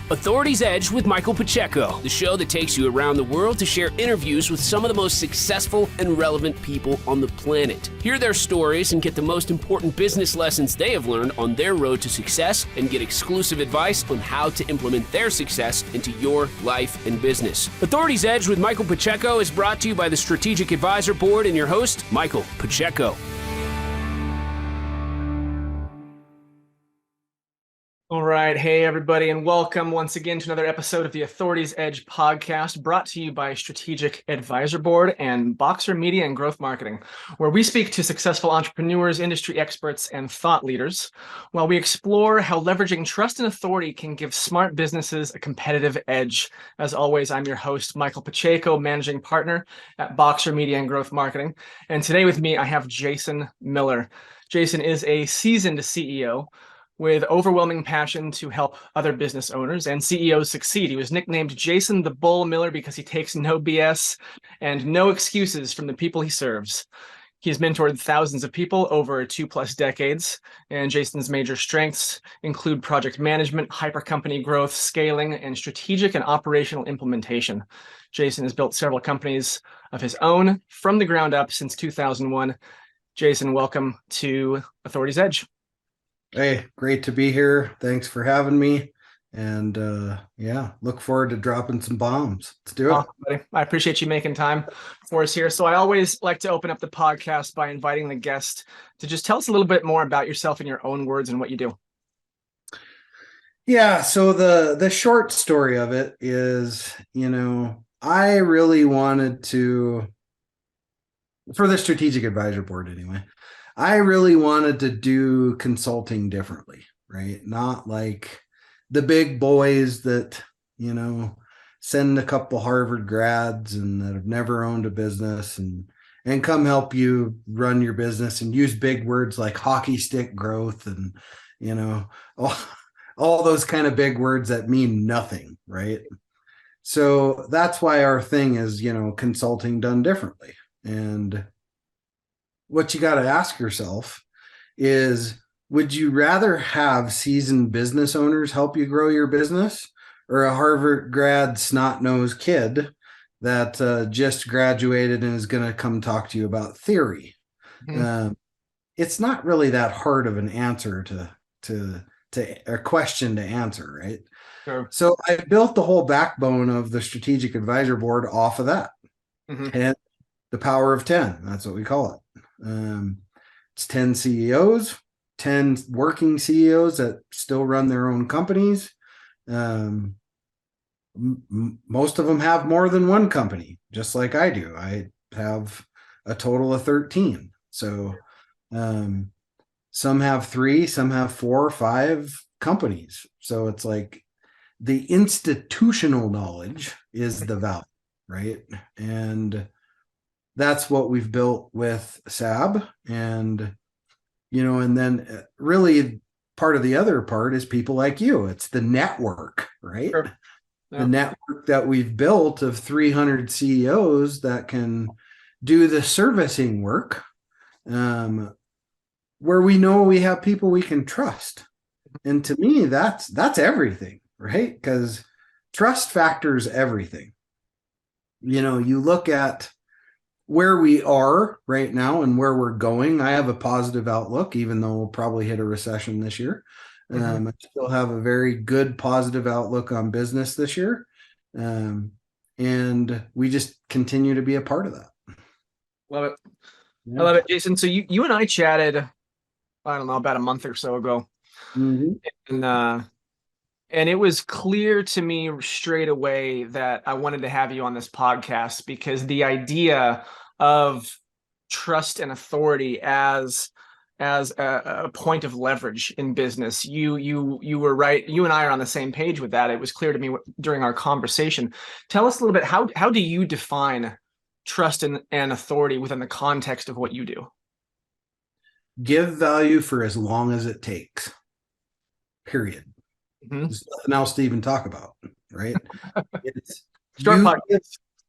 Authority's Edge with Michael Pacheco, the show that takes you around the world to share interviews with some of the most successful and relevant people on the planet. Hear their stories and get the most important business lessons they have learned on their road to success and get exclusive advice on how to implement their success into your life and business. Authority's Edge with Michael Pacheco is brought to you by the Strategic Advisor Board and your host, Michael Pacheco. All right. Hey, everybody, and welcome once again to another episode of the Authority's Edge podcast, brought to you by Strategic Advisor Board and Boxer Media and Growth Marketing, where we speak to successful entrepreneurs, industry experts, and thought leaders, while we explore how leveraging trust and authority can give smart businesses a competitive edge. As always, I'm your host, Michael Pacheco, managing partner at Boxer Media and Growth Marketing. And today with me, I have Jason Miller. Jason is a seasoned CEO with overwhelming passion to help other business owners and CEOs succeed. He was nicknamed Jason the Bull Miller because he takes no BS and no excuses from the people he serves. He has mentored thousands of people over 2+ decades, and Jason's major strengths include project management, hyper-company growth, scaling, and strategic and operational implementation. Jason has built several companies of his own from the ground up since 2001. Jason, welcome to Authority's Edge. Hey, great to be here. Thanks for having me. And look forward to dropping some bombs. Let's do it. Awesome, buddy. I appreciate you making time for us here. So I always like to open up the podcast by inviting the guest to just tell us a little bit more about yourself in your own words and what you do. Yeah, so the short story of it is, I really wanted to, for the Strategic Advisor Board anyway, I really wanted to do consulting differently, right? Not like the big boys that, send a couple Harvard grads and that have never owned a business and come help you run your business and use big words like hockey stick growth and, all those kind of big words that mean nothing, right? So that's why our thing is, consulting done differently. And what you got to ask yourself is, would you rather have seasoned business owners help you grow your business, or a Harvard grad snot-nosed kid that just graduated and is going to come talk to you about theory? Mm-hmm. It's not really that hard of an answer to a question to answer, right? Sure. So I built the whole backbone of the Strategic Advisor Board off of that. Mm-hmm. And the power of 10, that's what we call it. It's 10 CEOs, 10 working CEOs that still run their own companies. Most of them have more than one company, just like I do. I have a total of 13. So some have 3, some have 4 or 5 companies. So it's like the institutional knowledge is the value, right? And that's what we've built with SAB. And, and then really part of the other part is people like you. It's the network, right? Sure. Yeah. The network that we've built of 300 CEOs that can do the servicing work, where we know we have people we can trust. And to me, that's everything, right? Because trust factors everything. You look at where we are right now and where we're going. I have a positive outlook, even though we'll probably hit a recession this year. I still have a very good positive outlook on business this year. And we just continue to be a part of that. Love it. Yeah. I love it, Jason. So you and I chatted, I don't know, about a month or so ago. Mm-hmm. And it was clear to me straight away that I wanted to have you on this podcast because the idea of trust and authority as a point of leverage in business, you were right. You and I are on the same page with that. It was clear to me during our conversation. Tell us a little bit, how do you define trust and authority within the context of what you do? Give value for as long as it takes. Period. Mm-hmm. There's nothing else to even talk about, right?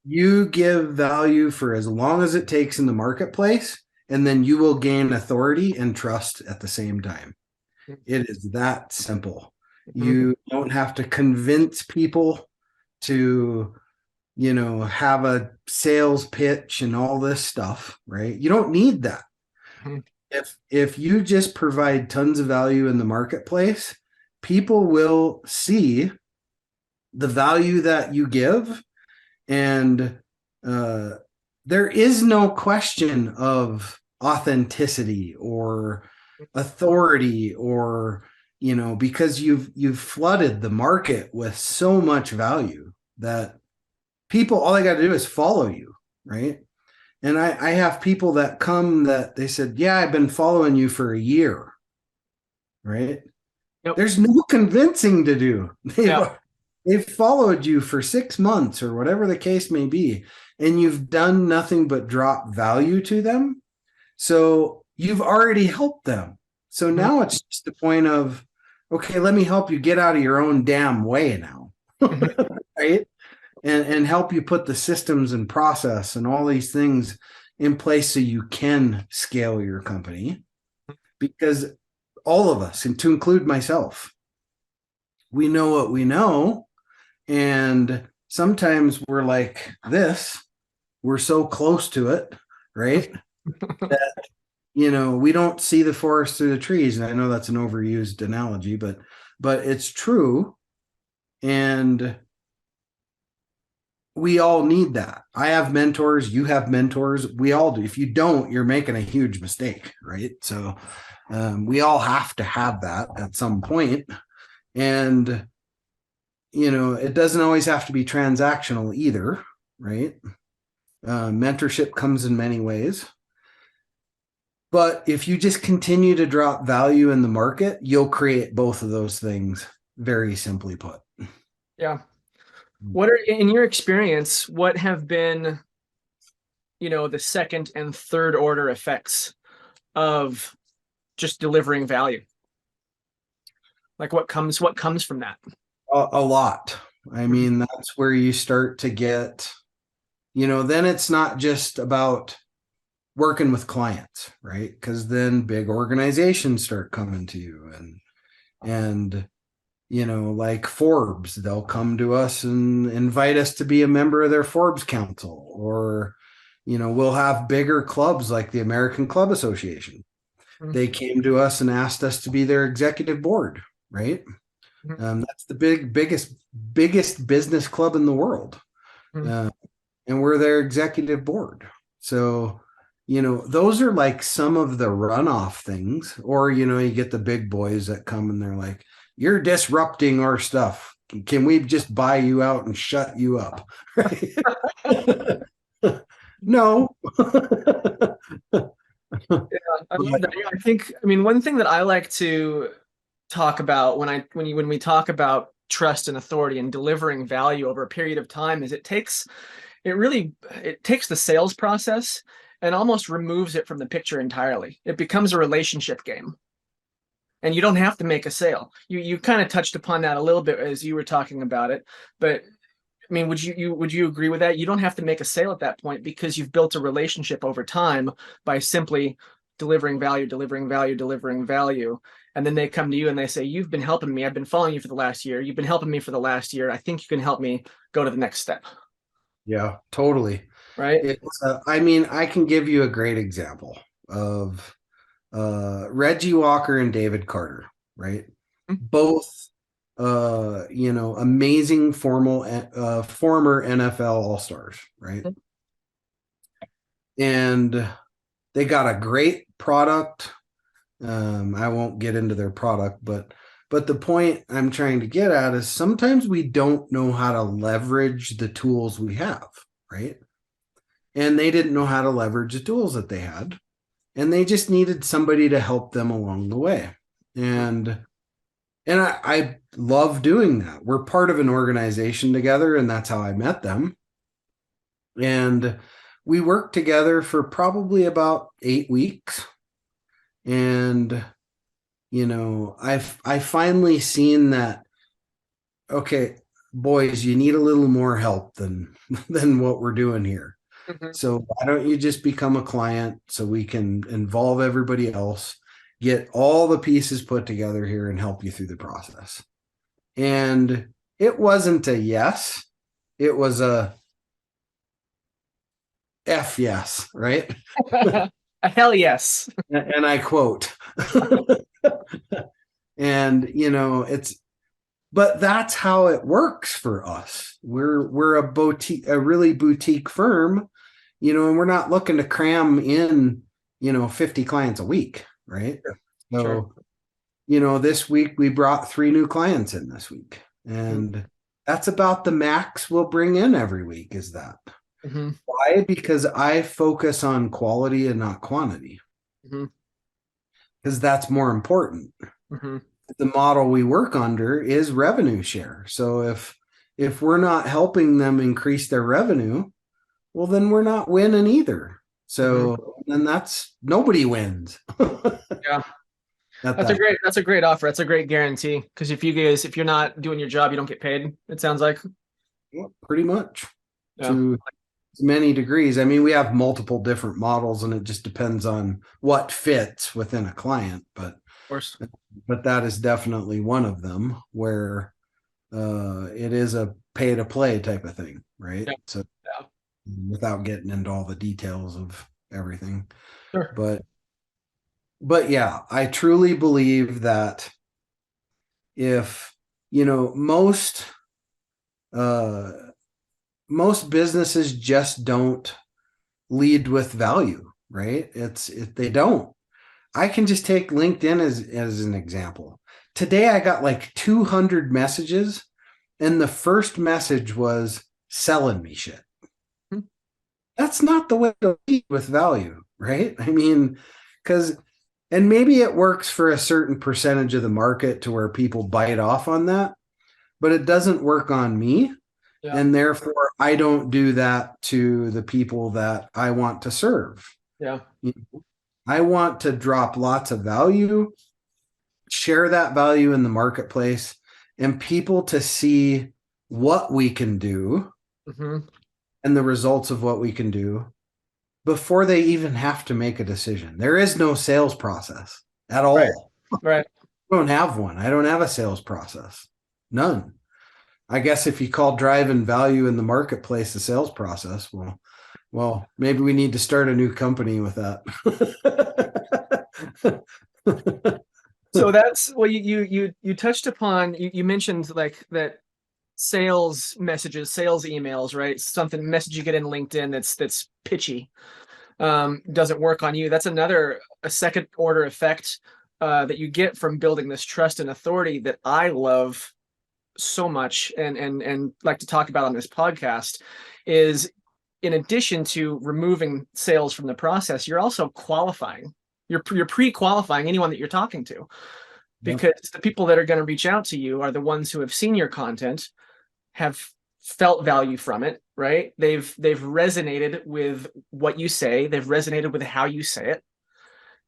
You give value for as long as it takes in the marketplace, and then you will gain authority and trust at the same time. It is that simple. You don't have to convince people to, have a sales pitch and all this stuff, right? You don't need that. Mhm. If you just provide tons of value in the marketplace, people will see the value that you give, and there is no question of authenticity or authority, or because you've flooded the market with so much value that people, all they got to do is follow you, right? And I have people that come that they said, yeah, I've been following you for a year, right? Yep. There's no convincing to do. Yep. They've followed you for 6 months or whatever the case may be, and you've done nothing but drop value to them. So you've already helped them. So now it's just the point of, okay, let me help you get out of your own damn way now, right? And help you put the systems and process and all these things in place so you can scale your company. Because all of us, and to include myself, we know what we know. And sometimes we're like this, we're so close to it, right? That, we don't see the forest through the trees. And I know that's an overused analogy, but it's true. And we all need that. I have mentors, you have mentors, we all do. If you don't, you're making a huge mistake, right? So we all have to have that at some point. And it doesn't always have to be transactional either, right? Mentorship comes in many ways. But if you just continue to drop value in the market, you'll create both of those things, very simply put. Yeah. What are, in your experience, what have been, the second and third order effects of just delivering value? Like what comes from that? A lot. I mean, that's where you start to get, then it's not just about working with clients, right? Because then big organizations start coming to you, and like Forbes, they'll come to us and invite us to be a member of their Forbes council, or we'll have bigger clubs like the American Club Association. They came to us and asked us to be their executive board, right? That's the biggest business club in the world, and we're their executive board. So those are like some of the runoff things. Or you get the big boys that come and they're like, you're disrupting our stuff, can we just buy you out and shut you up? No. Yeah, I love that. I think, one thing that I like to talk about when we talk about trust and authority and delivering value over a period of time is it takes the sales process and almost removes it from the picture entirely. It becomes a relationship game. And you don't have to make a sale. You kind of touched upon that a little bit as you were talking about it, but would you agree with that? You don't have to make a sale at that point because you've built a relationship over time by simply delivering value, and then they come to you and they say, "You've been helping me. I've been following you for the last year. You've been helping me for the last year. I think you can help me go to the next step." Yeah, totally. Right. I can give you a great example of Reggie Walker and David Carter, right? Both, amazing former NFL All-Stars, right? And they got a great product. I won't get into their product, but the point I'm trying to get at is sometimes we don't know how to leverage the tools we have, right? And they didn't know how to leverage the tools that they had. And they just needed somebody to help them along the way. And I love doing that. We're part of an organization together, and that's how I met them. And we worked together for probably about 8 weeks. And, I finally seen that, okay, boys, you need a little more help than what we're doing here. So why don't you just become a client so we can involve everybody else, get all the pieces put together here and help you through the process. And it wasn't a yes, it was a F yes, right? A hell yes. And I quote. And but that's how it works for us. We're a boutique, a really boutique firm, and we're not looking to cram in, 50 clients a week, right? Sure. So, this week we brought 3 new clients in this week. And that's about the max we'll bring in every week, is that. Mm-hmm. Why? Because I focus on quality and not quantity. Mm-hmm. Because that's more important. Mm-hmm. The model we work under is revenue share. So if we're not helping them increase their revenue, well, then we're not winning either. So then nobody wins. Yeah. That's a great offer. That's a great guarantee. Because if you're not doing your job, you don't get paid, it sounds like. Well, pretty much. Yeah. To many degrees. I mean, we have multiple different models, and it just depends on what fits within a client. But Of course. But that is definitely one of them where it is a pay to play type of thing, right? Yeah. So Yeah. without getting into all the details of everything. Sure. But yeah, I truly believe that if, most businesses just don't lead with value, right? They don't. I can just take LinkedIn as an example. Today I got like 200 messages, and the first message was selling me shit. That's not the way to lead with value, right? I mean, and maybe it works for a certain percentage of the market to where people bite off on that, but it doesn't work on me. Yeah. And therefore I don't do that to the people that I want to serve. Yeah. I want to drop lots of value, share that value in the marketplace, and people to see what we can do and the results of what we can do before they even have to make a decision. There is no sales process at all. Right. I don't have one. I don't have a sales process. None. I guess if you call driving value in the marketplace the sales process, well, maybe we need to start a new company with that. So that's well, you touched upon, you mentioned like that sales messages, sales emails, right? Something message you get in LinkedIn that's pitchy, doesn't work on you. That's a second order effect that you get from building this trust and authority that I love so much and like to talk about on this podcast is, in addition to removing sales from the process, you're also qualifying. You're pre-qualifying anyone that you're talking to, because the people that are going to reach out to you are the ones who have seen your content, have felt value from it, right? They've resonated with what you say. They've resonated with how you say it,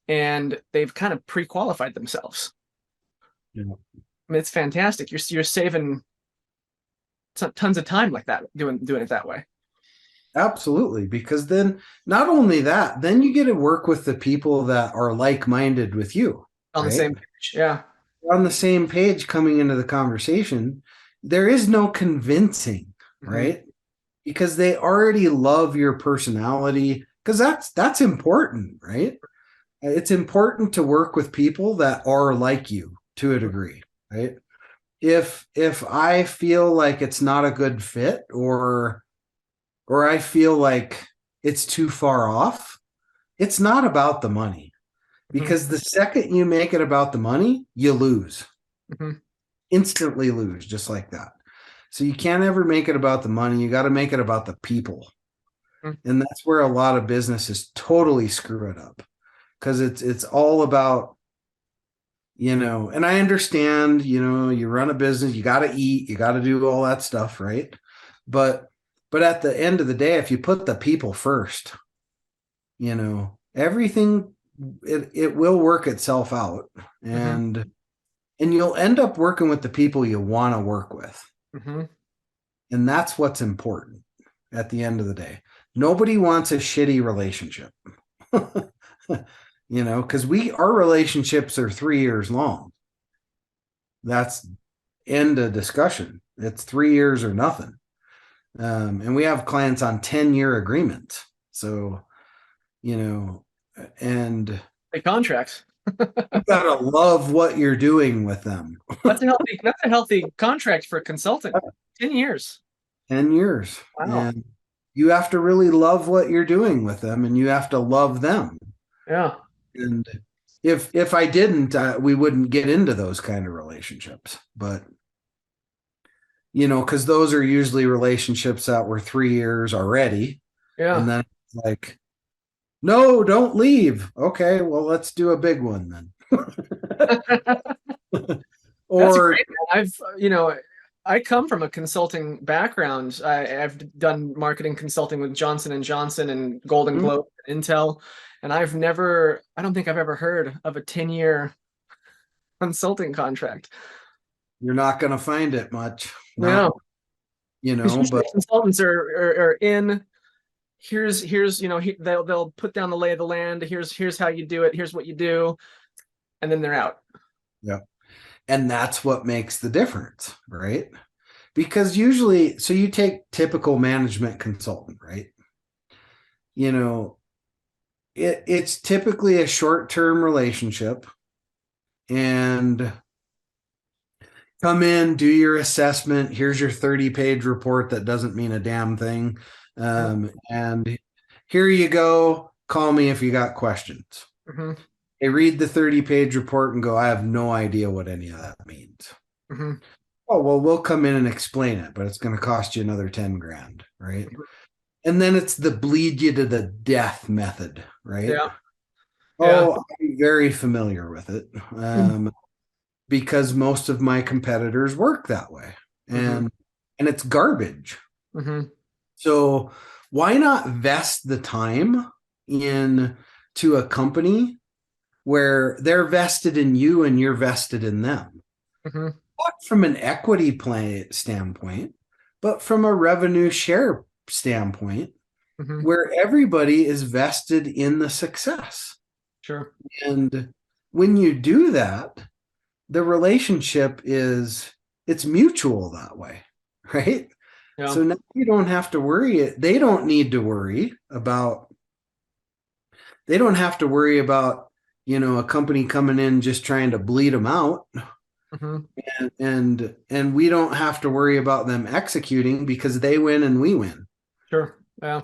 and they've kind of pre-qualified themselves. Yeah. I mean, it's fantastic. You're saving tons of time like that, doing it that way. Absolutely, because then not only that, then you get to work with the people that are like-minded with you. On the same page, yeah. On the same page coming into the conversation. There is no convincing, right? Because they already love your personality, because that's important, right? It's important to work with people that are like you to a degree, right? If I feel like it's not a good fit, or I feel like it's too far off, it's not about the money. Because the second you make it about the money, you lose. Instantly lose, just like that. So you can't ever make it about the money. You got to make it about the people. And that's where a lot of businesses totally screw it up, because it's all about, and I understand, you run a business, you got to eat, you got to do all that stuff, right? But at the end of the day, if you put the people first, everything, it will work itself out, and you'll end up working with the people you want to work with. And that's what's important at the end of the day. Nobody wants a shitty relationship, because our relationships are 3 years long. That's end a discussion. It's 3 years or nothing. And we have clients on 10-year agreements. So, and The contracts. you gotta love what you're doing with them. That's a healthy contract for consulting. 10 years. 10 years. Wow. And you have to really love what you're doing with them, and you have to love them. Yeah. And if I didn't, we wouldn't get into those kind of relationships. But because those are usually relationships that were 3 years already. Yeah. And then it's like, no, don't leave. Okay, well, let's do a big one then. That's Or great. I come from a consulting background. I've done marketing consulting with Johnson & Johnson and Golden Globe and Intel. And I don't think I've ever heard of a 10-year consulting contract. you're not going to find it much. No. But Consultants are in. Here's they'll put down the lay of the land. Here's how you do it. Here's what you do, and then they're out. Yeah, and that's what makes the difference, right? Because usually, so you take typical management consultant, right? It's typically a short-term relationship, and come in, do your assessment. Here's your 30-page report that doesn't mean a damn thing. And here you go. Call me if you got questions. Mm-hmm. They read the 30-page report and go, I have no idea what any of that means. Mm-hmm. Oh, well, we'll come in and explain it, but it's going to cost you another 10 grand, right? Mm-hmm. And then it's the bleed you to the death method, right? Yeah. Oh, I'm very familiar with it. Because most of my competitors work that way, and it's garbage. Mm-hmm. So why not vest the time into a company where they're vested in you and you're vested in them? Mm-hmm. Not from an equity play standpoint, but from a revenue share standpoint, where everybody is vested in the success. Sure. And when you do that, the relationship it's mutual that way, right? Yeah. So now you don't have to worry. They don't need to worry about, a company coming in just trying to bleed them out. And we don't have to worry about them executing because they win and we win. Sure. Yeah.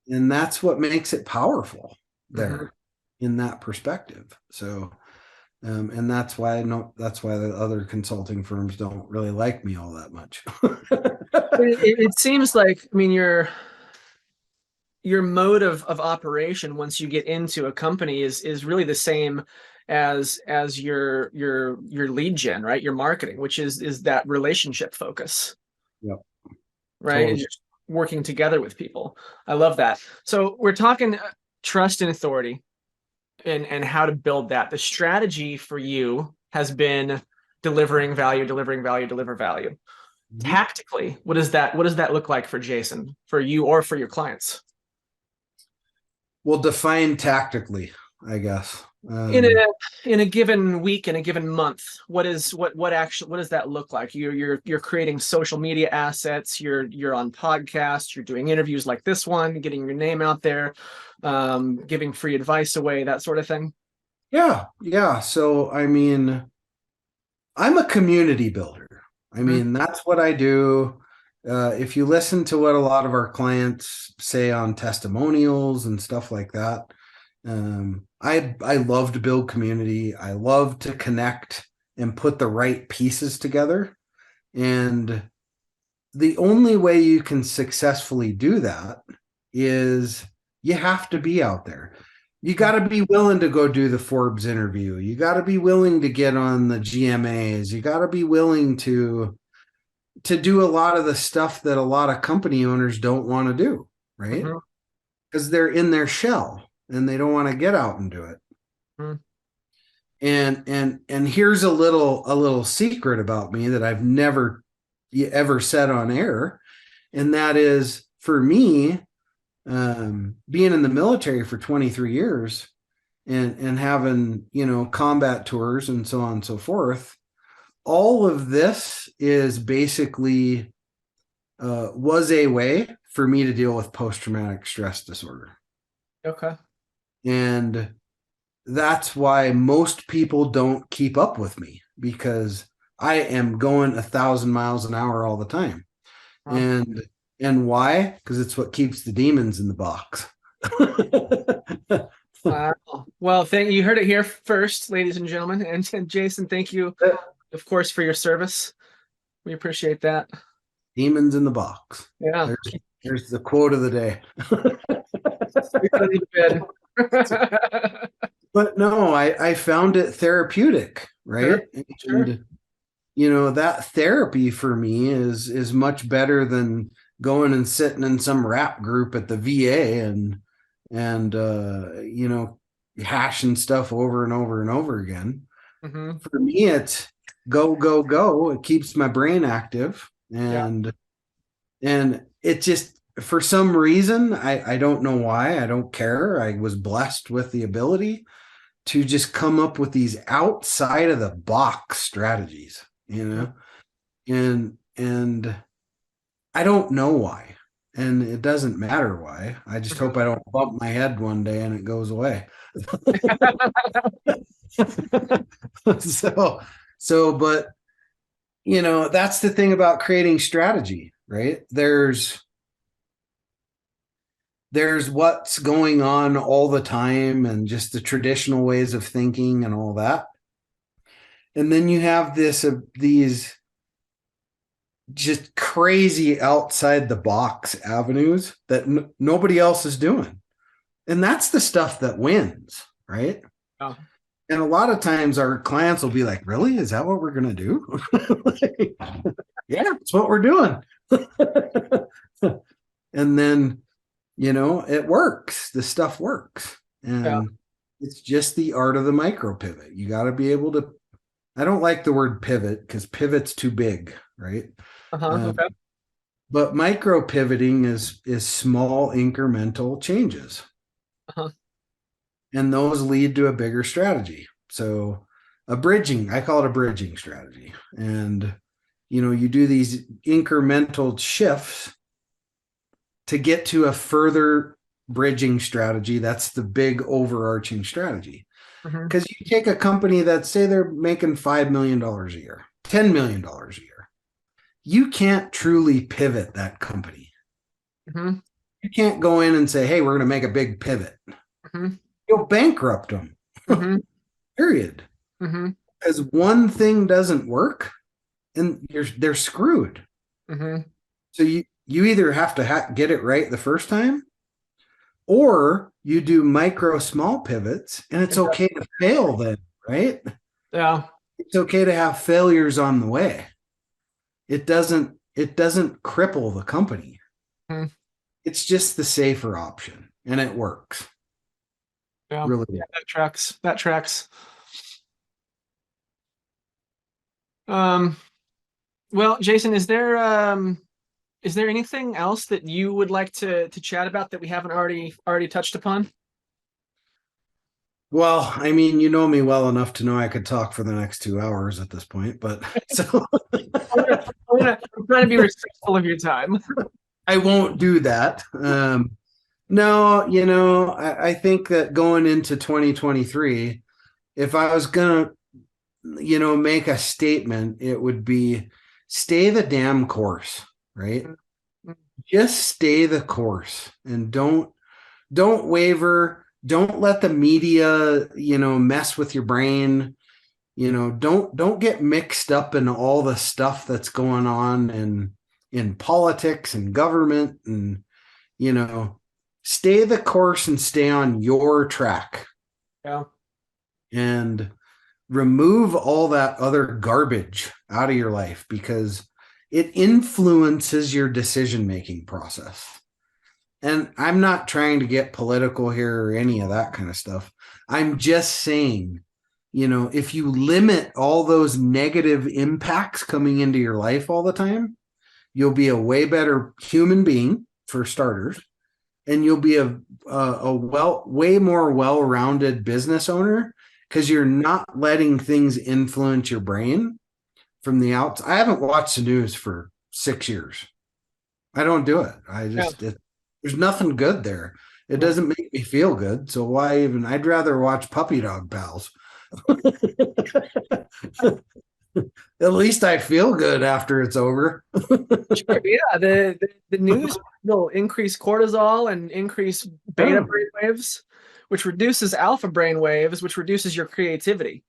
And that's what makes it powerful there in that perspective. So and that's why the other consulting firms don't really like me all that much. It seems like, your mode of operation once you get into a company is really the same as your lead gen, right? Your marketing, which is that relationship focus. Yep. Right. Totally. And just working together with people. I love that. So we're talking trust and authority. And how to build that. The strategy for you has been delivering value, deliver value. Tactically, what does that look like for Jason, for you or for your clients? Well, define tactically, I guess. In a given week, in a given month, what does that look like? You're creating social media assets, you're on podcasts, you're doing interviews like this one, getting your name out there, giving free advice away, that sort of thing. Yeah. So I'm a community builder. That's what I do. If you listen to what a lot of our clients say on testimonials and stuff like that, I love to build community. I love to connect and put the right pieces together. And the only way you can successfully do that is you have to be out there. You got to be willing to go do the Forbes interview. You got to be willing to get on the GMAs. You got to be willing to do a lot of the stuff that a lot of company owners don't want to do, right? Because they're in their shell and they don't want to get out and do it. And here's a little secret about me that I've never ever said on air, and that is, for me, being in the military for 23 years and having combat tours and so on and so forth, all of this is basically was a way for me to deal with post-traumatic stress disorder. Okay. And that's why most people don't keep up with me, because I am going 1,000 miles an hour all the time. Wow. And why? Because it's what keeps the demons in the box. Wow. Well, you heard it here first, ladies and gentlemen. And Jason, thank you, of course, for your service. We appreciate that. Demons in the box. Yeah. There's the quote of the day. We gotta leave bed. But no, I found it therapeutic, right? Sure. And that therapy for me is much better than going and sitting in some rap group at the VA and hashing stuff over and over and over again. Mm-hmm. For me, it's go, go, go. It keeps my brain active, and it just, for some reason, I don't know why, I don't care. I was blessed with the ability to just come up with these outside of the box strategies, and I don't know why, and it doesn't matter why. I just hope I don't bump my head one day and it goes away. But that's the thing about creating strategy, right? There's what's going on all the time and just the traditional ways of thinking and all that. And then you have these just crazy outside the box avenues that nobody else is doing. And that's the stuff that wins, right? Oh. And a lot of times our clients will be like, really? Is that what we're going to do? Yeah, it's what we're doing. And then, it works. The stuff works. And it's just the art of the micro pivot. You got to be able to, I don't like the word pivot because pivot's too big, right? Okay. But micro pivoting is small incremental changes. And those lead to a bigger strategy. So I call it a bridging strategy. And, you do these incremental shifts to get to a further bridging strategy. That's the big overarching strategy. Because you take a company that, say they're making $5 million a year, $10 million a year. You can't truly pivot that company. You can't go in and say, hey, we're going to make a big pivot. You'll bankrupt them. Period. Because one thing doesn't work and they're screwed. So you either have to get it right the first time, or you do micro small pivots, and it's okay to fail then, right? Yeah. It's okay to have failures on the way. It doesn't cripple the company. It's just the safer option, and it works. Yeah. Really. Yeah, that tracks. Well, Jason, is there anything else that you would like to chat about that we haven't already touched upon? Well, I mean, you know me well enough to know I could talk for the next 2 hours at this point, but so I'm trying to be respectful of your time. I won't do that. No, I think that going into 2023, if I was gonna, make a statement, it would be stay the damn course, right? Just stay the course and don't waver. Don't let the media, mess with your brain. Don't get mixed up in all the stuff that's going on in politics and government, and, stay the course and stay on your track. Yeah. And remove all that other garbage out of your life, because it influences your decision-making process. And I'm not trying to get political here or any of that kind of stuff. I'm just saying, if you limit all those negative impacts coming into your life all the time, you'll be a way better human being, for starters, and you'll be a way more well-rounded business owner, because you're not letting things influence your brain from the outs. I haven't watched the news for 6 years. I don't do it. There's nothing good there. It doesn't make me feel good. So why even? I'd rather watch Puppy Dog Pals. At least I feel good after it's over. Sure, yeah, the news will increase cortisol and increase beta brain waves, which reduces alpha brain waves, which reduces your creativity.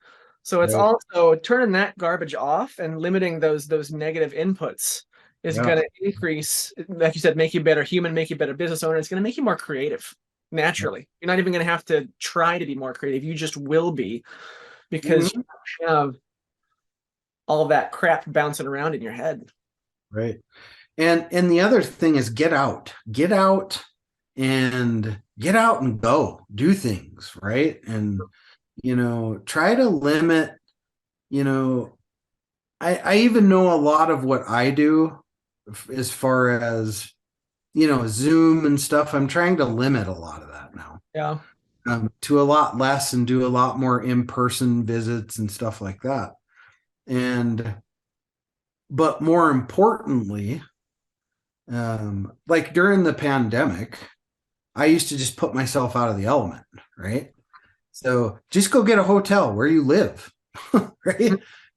So it's also turning that garbage off and limiting those negative inputs is going to increase, like you said, make you a better human, make you a better business owner. It's going to make you more creative naturally. You're not even going to have to try to be more creative. You just will be, because you have all that crap bouncing around in your head. Right. And the other thing is get out and go do things. Right. And, try to limit, I even know a lot of what I do as far as, Zoom and stuff. I'm trying to limit a lot of that now. Yeah. To a lot less and do a lot more in-person visits and stuff like that. But more importantly, like during the pandemic, I used to just put myself out of the element, right? So just go get a hotel where you live, right?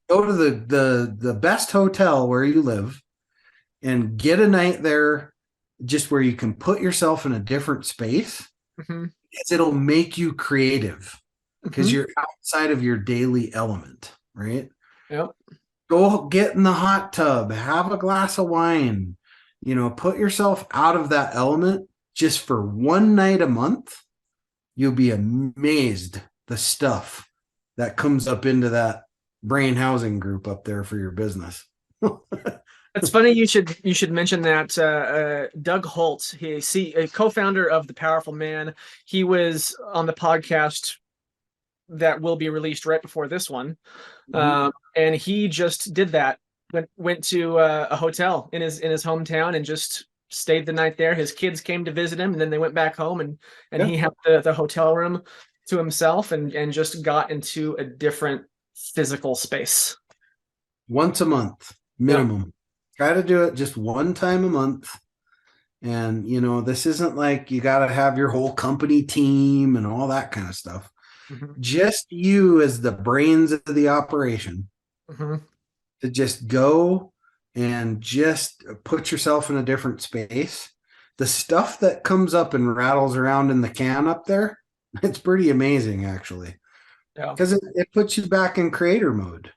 Go to the best hotel where you live and get a night there, just where you can put yourself in a different space. Because it'll make you creative because you're outside of your daily element, right? Yep. Go get in the hot tub, have a glass of wine, put yourself out of that element just for one night a month. You'll be amazed the stuff that comes up into that brain housing group up there for your business. It's funny you should mention that. Doug Holt, a co-founder of The Powerful Man, he was on the podcast that will be released right before this one, and he just did that. Went to a hotel in his hometown and just stayed the night there. His kids came to visit him, and then they went back home, and he had the hotel room to himself, and just got into a different physical space. Once a month minimum. Try to do it just one time a month. And this isn't like you got to have your whole company team and all that kind of stuff. Just you as the brains of the operation to just go and just put yourself in a different space. The stuff that comes up and rattles around in the can up there, it's pretty amazing actually. Yeah. Because it puts you back in creator mode.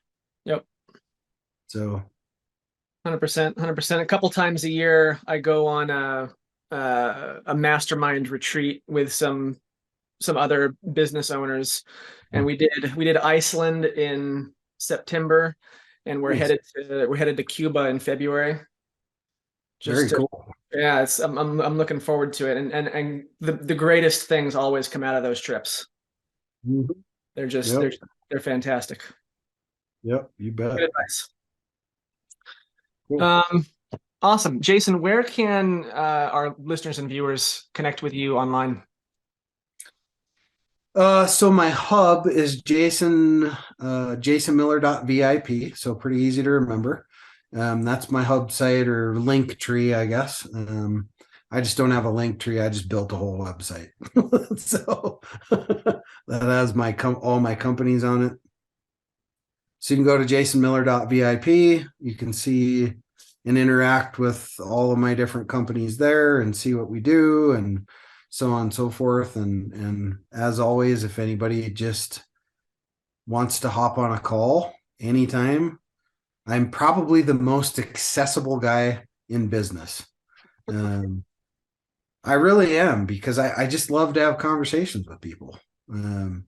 Yep. So 100%. A couple times a year, I go on a mastermind retreat with some other business owners, and we did Iceland in September, and we're headed to Cuba in February. Very cool. Yeah, I'm looking forward to it, and the greatest things always come out of those trips. They're just they're fantastic. Yep, you bet. Good advice. Cool. Awesome. Jason, where can our listeners and viewers connect with you online? So my hub is jasonmiller.vip. So pretty easy to remember. That's my hub site, or link tree, I guess. I just don't have a link tree. I just built a whole website. So that has all my companies on it. So you can go to jasonmiller.vip. You can see and interact with all of my different companies there and see what we do and so on and so forth. And as always, if anybody just wants to hop on a call anytime, I'm probably the most accessible guy in business. I really am, because I just love to have conversations with people. And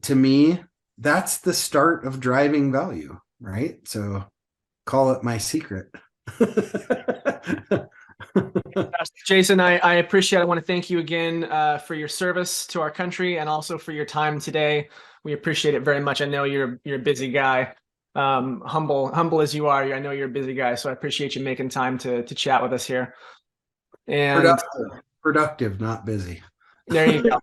to me, that's the start of driving value, right? So call it my secret. Jason, I appreciate it. I want to thank you again for your service to our country and also for your time today. We appreciate it very much. I know you're a busy guy. Humble as you are, I know you're a busy guy, so I appreciate you making time to chat with us here. And productive, not busy. There you go.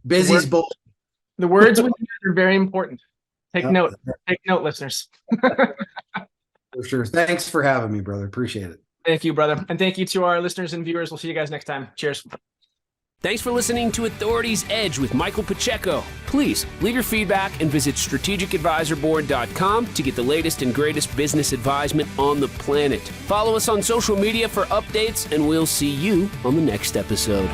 Busy's bullshit. The words we use are very important. Take note. Take note, listeners. For sure. Thanks for having me, brother. Appreciate it. Thank you, brother. And thank you to our listeners and viewers. We'll see you guys next time. Cheers. Thanks for listening to Authority's Edge with Michael Pacheco. Please leave your feedback and visit strategicadvisorboard.com to get the latest and greatest business advisement on the planet. Follow us on social media for updates, and we'll see you on the next episode.